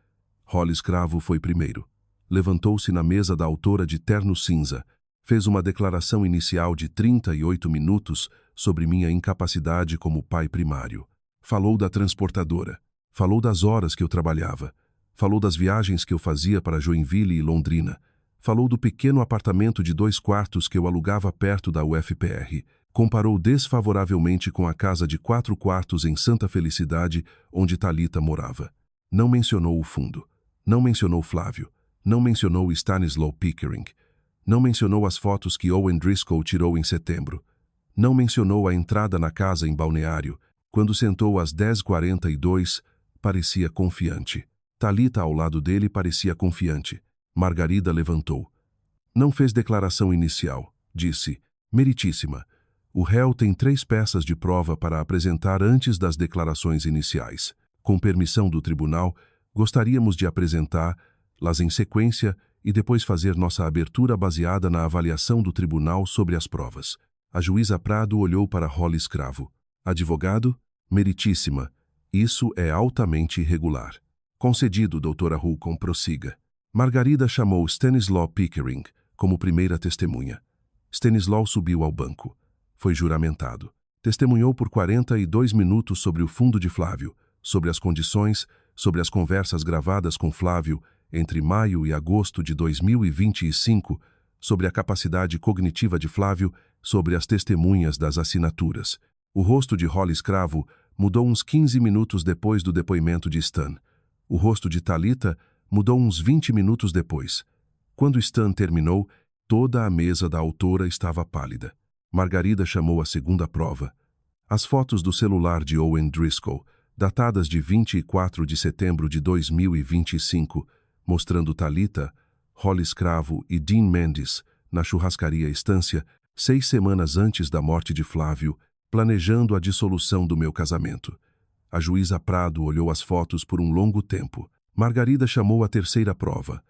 Hollis Cravo foi primeiro. Levantou-se na mesa da autora de terno cinza, fez uma declaração inicial de 38 minutos sobre minha incapacidade como pai primário. Falou da transportadora, falou das horas que eu trabalhava, falou das viagens que eu fazia para Joinville e Londrina, falou do pequeno apartamento de 2 quartos que eu alugava perto da UFPR, comparou desfavoravelmente com a casa de 4 quartos em Santa Felicidade, onde Thalita morava. Não mencionou o fundo, não mencionou Flávio, não mencionou Stanislaw Pickering, não mencionou as fotos que Owen Driscoll tirou em setembro, não mencionou a entrada na casa em Balneário. Quando sentou às 10h42, parecia confiante. Thalita ao lado dele parecia confiante. Margarida levantou. Não fez declaração inicial. Disse, meritíssima, o réu tem 3 peças de prova para apresentar antes das declarações iniciais. Com permissão do tribunal, gostaríamos de apresentá-las em sequência e depois fazer nossa abertura baseada na avaliação do tribunal sobre as provas. A juíza Prado olhou para Hollis Cravo. Advogado, meritíssima, isso é altamente irregular. Concedido, doutora Hulcom, prossiga. Margarida chamou Stanislaw Pickering como primeira testemunha. Stanislaw subiu ao banco. Foi juramentado. Testemunhou por 42 minutos sobre o fundo de Flávio, sobre as condições, sobre as conversas gravadas com Flávio entre maio e agosto de 2025, sobre a capacidade cognitiva de Flávio, sobre as testemunhas das assinaturas. O rosto de Hollis Cravo mudou uns 15 minutos depois do depoimento de Stan. O rosto de Thalita mudou uns 20 minutos depois. Quando Stan terminou, toda a mesa da autora estava pálida. Margarida chamou a segunda prova. As fotos do celular de Owen Driscoll, datadas de 24 de setembro de 2025, mostrando Thalita, Hollis Cravo e Dean Mendes na churrascaria Estância, 6 semanas antes da morte de Flávio, planejando a dissolução do meu casamento. A juíza Prado olhou as fotos por um longo tempo. Margarida chamou a terceira prova.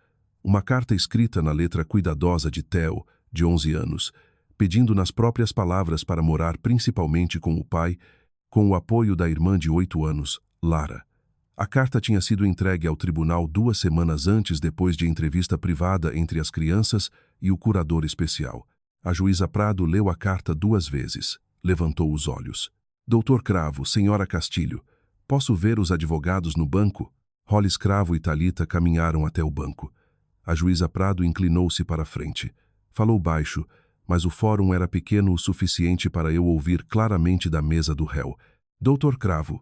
Uma carta escrita na letra cuidadosa de Theo, de 11 anos, pedindo nas próprias palavras para morar principalmente com o pai, com o apoio da irmã de 8 anos, Lara. A carta tinha sido entregue ao tribunal 2 semanas antes, depois de entrevista privada entre as crianças e o curador especial. A juíza Prado leu a carta 2 vezes. Levantou os olhos. Doutor Cravo, senhora Castilho, posso ver os advogados no banco? Hollis Cravo e Thalita caminharam até o banco. A juíza Prado inclinou-se para a frente. Falou baixo, mas o fórum era pequeno o suficiente para eu ouvir claramente da mesa do réu. Doutor Cravo,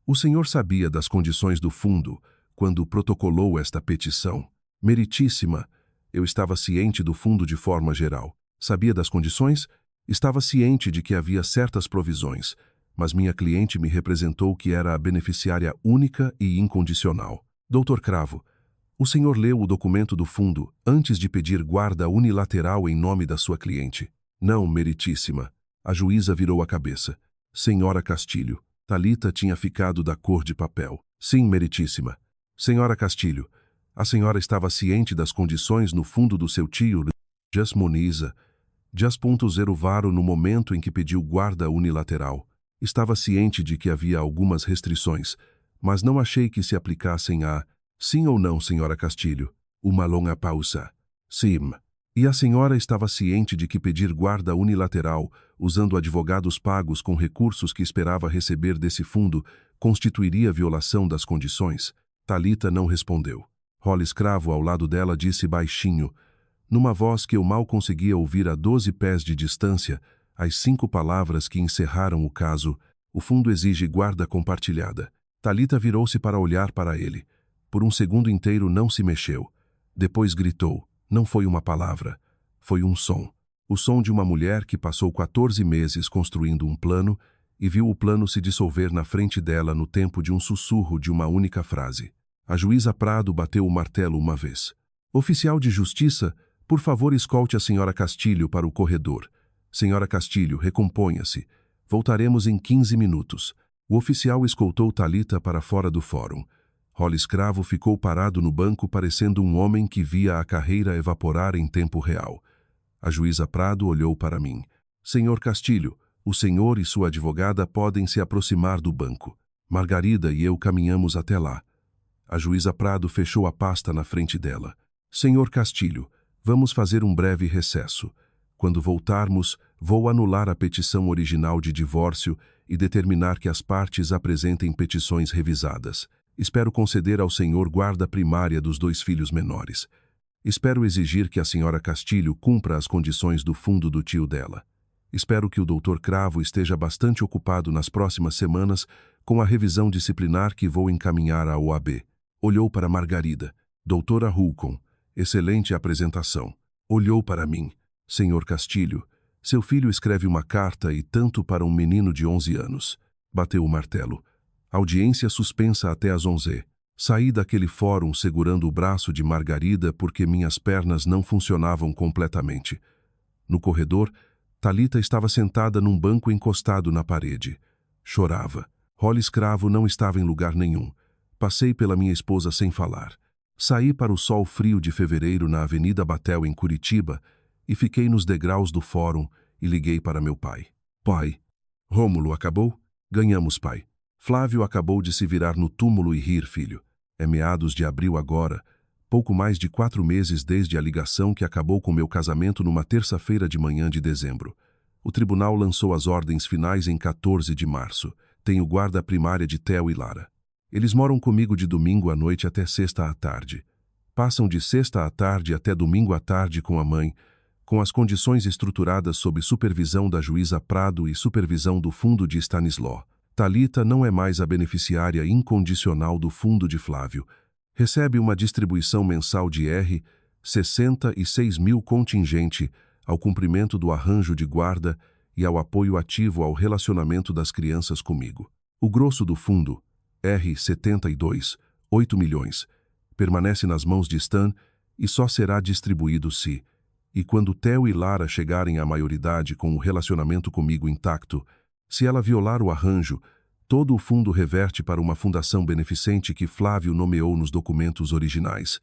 o senhor sabia das condições do fundo quando protocolou esta petição? Meritíssima, eu estava ciente do fundo de forma geral. Sabia das condições? Estava ciente de que havia certas provisões, mas minha cliente me representou que era a beneficiária única e incondicional. Doutor Cravo, o senhor leu o documento do fundo antes de pedir guarda unilateral em nome da sua cliente? Não, meritíssima. A juíza virou a cabeça. Senhora Castilho, Thalita tinha ficado da cor de papel. Sim, meritíssima. Senhora Castilho, a senhora estava ciente das condições no fundo do seu tio, Jas Moniza. Jas.0 no momento em que pediu guarda unilateral. Estava ciente de que havia algumas restrições, mas não achei que se aplicassem a sim ou não, senhora Castilho. Uma longa pausa. Sim. E a senhora estava ciente de que pedir guarda unilateral, usando advogados pagos com recursos que esperava receber desse fundo, constituiria violação das condições? Talita não respondeu. Hollis Cravo, ao lado dela, disse baixinho, numa voz que eu mal conseguia ouvir a 12 pés de distância, as 5 palavras que encerraram o caso: o fundo exige guarda compartilhada. Talita virou-se para olhar para ele. Por um segundo inteiro não se mexeu. Depois gritou. Não foi uma palavra. Foi um som. O som de uma mulher que passou 14 meses construindo um plano e viu o plano se dissolver na frente dela no tempo de um sussurro de uma única frase. A juíza Prado bateu o martelo uma vez. Oficial de justiça, por favor, escolte a senhora Castilho para o corredor. Senhora Castilho, recomponha-se. Voltaremos em 15 minutos. O oficial escoltou Talita para fora do fórum. Hollis Cravo ficou parado no banco parecendo um homem que via a carreira evaporar em tempo real. A juíza Prado olhou para mim. Senhor Castilho, o senhor e sua advogada podem se aproximar do banco. Margarida e eu caminhamos até lá. A juíza Prado fechou a pasta na frente dela. Senhor Castilho, vamos fazer um breve recesso. Quando voltarmos, vou anular a petição original de divórcio e determinar que as partes apresentem petições revisadas. Espero conceder ao senhor guarda primária dos 2 filhos menores. Espero exigir que a senhora Castilho cumpra as condições do fundo do tio dela. Espero que o Dr. Cravo esteja bastante ocupado nas próximas semanas com a revisão disciplinar que vou encaminhar à OAB. Olhou para Margarida. Doutora Hulcon, excelente apresentação. Olhou para mim. Senhor Castilho, seu filho escreve uma carta e tanto para um menino de 11 anos. Bateu o martelo. Audiência suspensa até às 11. Saí daquele fórum segurando o braço de Margarida porque minhas pernas não funcionavam completamente. No corredor, Talita estava sentada num banco encostado na parede. Chorava. Hollis Cravo não estava em lugar nenhum. Passei pela minha esposa sem falar. Saí para o sol frio de fevereiro na Avenida Batel, em Curitiba, e fiquei nos degraus do fórum e liguei para meu pai. Pai, Rômulo acabou? Ganhamos, pai. Flávio acabou de se virar no túmulo e rir, filho. É meados de abril agora, pouco mais de 4 meses desde a ligação que acabou com meu casamento numa terça-feira de manhã de dezembro. O tribunal lançou as ordens finais em 14 de março. Tenho guarda primária de Theo e Lara. Eles moram comigo de domingo à noite até sexta à tarde. Passam de sexta à tarde até domingo à tarde com a mãe, com as condições estruturadas sob supervisão da juíza Prado e supervisão do fundo de Stanislau. Talita não é mais a beneficiária incondicional do fundo de Flávio. Recebe uma distribuição mensal de R$ 66 mil contingente ao cumprimento do arranjo de guarda e ao apoio ativo ao relacionamento das crianças comigo. O grosso do fundo, R$ 72, 8 milhões, permanece nas mãos de Stan e só será distribuído se, e quando Theo e Lara chegarem à maioridade com o relacionamento comigo intacto, se ela violar o arranjo, todo o fundo reverte para uma fundação beneficente que Flávio nomeou nos documentos originais.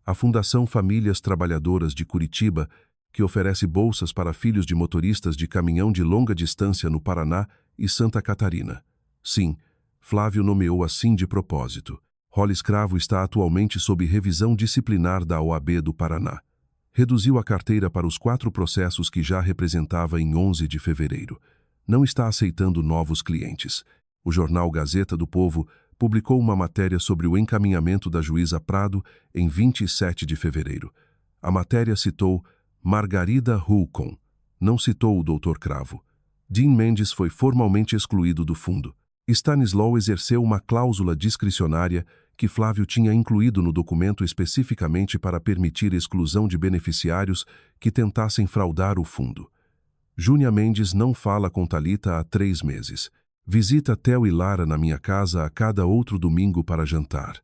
A Fundação Famílias Trabalhadoras de Curitiba, que oferece bolsas para filhos de motoristas de caminhão de longa distância no Paraná e Santa Catarina. Sim, Flávio nomeou assim de propósito. Hollis Cravo está atualmente sob revisão disciplinar da OAB do Paraná. Reduziu a carteira para os 4 processos que já representava em 11 de fevereiro. Não está aceitando novos clientes. O jornal Gazeta do Povo publicou uma matéria sobre o encaminhamento da juíza Prado em 27 de fevereiro. A matéria citou Margarida Hulcon, não citou o Dr. Cravo. Dean Mendes foi formalmente excluído do fundo. Stanislau exerceu uma cláusula discricionária que Flávio tinha incluído no documento especificamente para permitir exclusão de beneficiários que tentassem fraudar o fundo. Júnia Mendes não fala com Talita há 3 meses. Visita Theo e Lara na minha casa a cada outro domingo para jantar.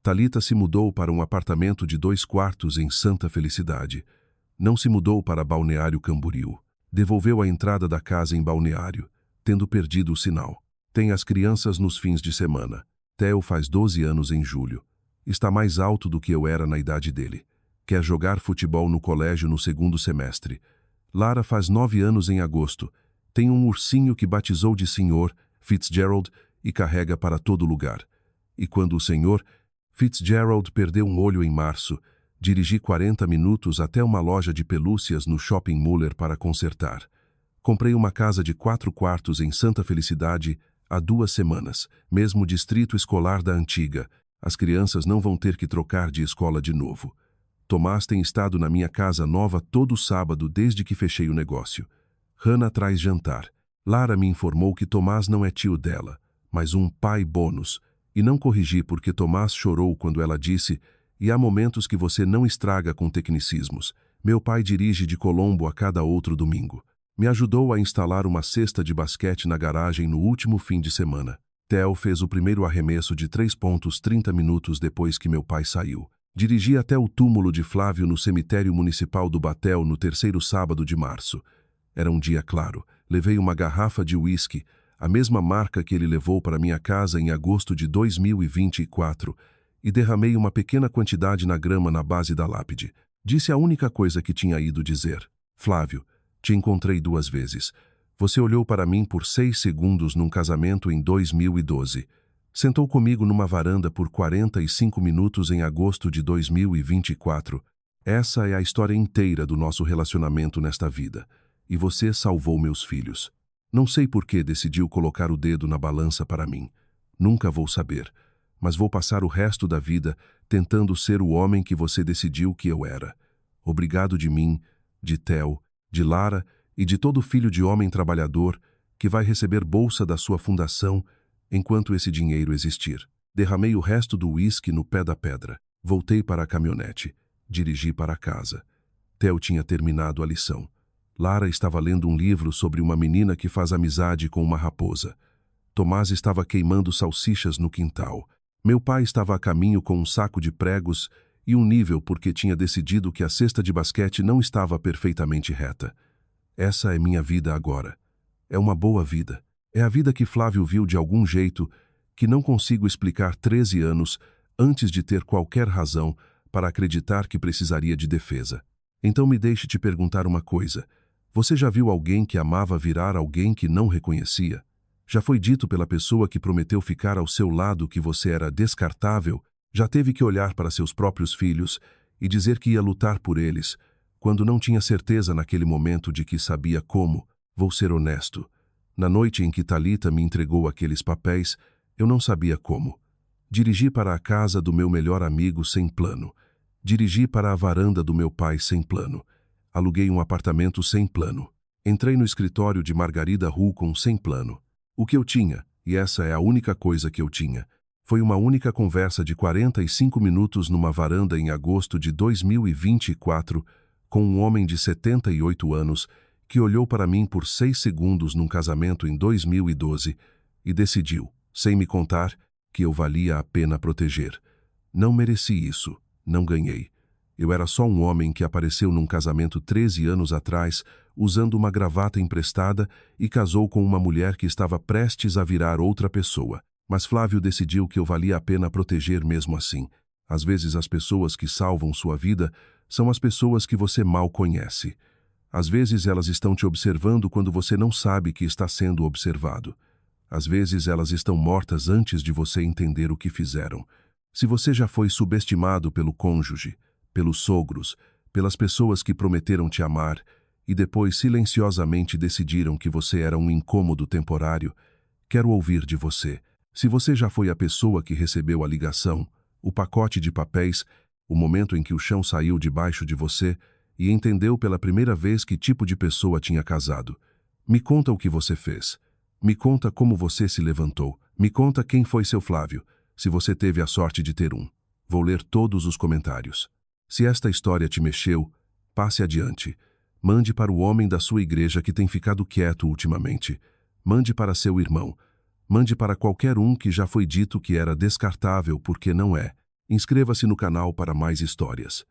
Talita se mudou para um apartamento de 2 quartos em Santa Felicidade. Não se mudou para Balneário Camboriú. Devolveu a entrada da casa em Balneário, tendo perdido o sinal. Tem as crianças nos fins de semana. Theo faz 12 anos em julho. Está mais alto do que eu era na idade dele. Quer jogar futebol no colégio no segundo semestre. Lara faz 9 anos em agosto. Tem um ursinho que batizou de Sr. Fitzgerald e carrega para todo lugar. E quando o Sr. Fitzgerald perdeu um olho em março, dirigi 40 minutos até uma loja de pelúcias no Shopping Muller para consertar. Comprei uma casa de 4 quartos em Santa Felicidade há 2 semanas, mesmo distrito escolar da antiga. As crianças não vão ter que trocar de escola de novo. Tomás tem estado na minha casa nova todo sábado desde que fechei o negócio. Hannah traz jantar. Lara me informou que Tomás não é tio dela, mas um pai bônus, e não corrigi porque Tomás chorou quando ela disse: "E há momentos que você não estraga com tecnicismos. Meu pai dirige de Colombo a cada outro domingo." Me ajudou a instalar uma cesta de basquete na garagem no último fim de semana. Theo fez o primeiro arremesso de 3 pontos 30 minutos depois que meu pai saiu. Dirigi até o túmulo de Flávio no cemitério municipal do Batel no 3º sábado de março. Era um dia claro. Levei uma garrafa de uísque, a mesma marca que ele levou para minha casa em agosto de 2024, e derramei uma pequena quantidade na grama na base da lápide. Disse a única coisa que tinha ido dizer: "Flávio, te encontrei 2 vezes. Você olhou para mim por 6 segundos num casamento em 2012. Sentou comigo numa varanda por 45 minutos em agosto de 2024. Essa é a história inteira do nosso relacionamento nesta vida. E você salvou meus filhos. Não sei por que decidiu colocar o dedo na balança para mim. Nunca vou saber. Mas vou passar o resto da vida tentando ser o homem que você decidiu que eu era. Obrigado de mim, de Theo, de Lara e de todo filho de homem trabalhador que vai receber bolsa da sua fundação enquanto esse dinheiro existir." Derramei o resto do uísque no pé da pedra. Voltei para a caminhonete. Dirigi para casa. Theo tinha terminado a lição. Lara estava lendo um livro sobre uma menina que faz amizade com uma raposa. Tomás estava queimando salsichas no quintal. Meu pai estava a caminho com um saco de pregos e um nível porque tinha decidido que a cesta de basquete não estava perfeitamente reta. Essa é minha vida agora. É uma boa vida. É a vida que Flávio viu de algum jeito que não consigo explicar 13 anos antes de ter qualquer razão para acreditar que precisaria de defesa. Então me deixe te perguntar uma coisa. Você já viu alguém que amava virar alguém que não reconhecia? Já foi dito pela pessoa que prometeu ficar ao seu lado que você era descartável? Já teve que olhar para seus próprios filhos e dizer que ia lutar por eles, quando não tinha certeza naquele momento de que sabia como? Vou ser honesto. Na noite em que Thalita me entregou aqueles papéis, eu não sabia como. Dirigi para a casa do meu melhor amigo sem plano. Dirigi para a varanda do meu pai sem plano. Aluguei um apartamento sem plano. Entrei no escritório de Margarida Hulcon sem plano. O que eu tinha, e essa é a única coisa que eu tinha, foi uma única conversa de 45 minutos numa varanda em agosto de 2024 com um homem de 78 anos que olhou para mim por 6 segundos num casamento em 2012 e decidiu, sem me contar, que eu valia a pena proteger. Não mereci isso, não ganhei. Eu era só um homem que apareceu num casamento 13 anos atrás, usando uma gravata emprestada e casou com uma mulher que estava prestes a virar outra pessoa. Mas Flávio decidiu que eu valia a pena proteger mesmo assim. Às vezes as pessoas que salvam sua vida são as pessoas que você mal conhece. Às vezes elas estão te observando quando você não sabe que está sendo observado. Às vezes elas estão mortas antes de você entender o que fizeram. Se você já foi subestimado pelo cônjuge, pelos sogros, pelas pessoas que prometeram te amar e depois silenciosamente decidiram que você era um incômodo temporário, quero ouvir de você. Se você já foi a pessoa que recebeu a ligação, o pacote de papéis, o momento em que o chão saiu debaixo de você e entendeu pela primeira vez que tipo de pessoa tinha casado. Me conta o que você fez. Me conta como você se levantou. Me conta quem foi seu Flávio, se você teve a sorte de ter um. Vou ler todos os comentários. Se esta história te mexeu, passe adiante. Mande para o homem da sua igreja que tem ficado quieto ultimamente. Mande para seu irmão. Mande para qualquer um que já foi dito que era descartável porque não é. Inscreva-se no canal para mais histórias.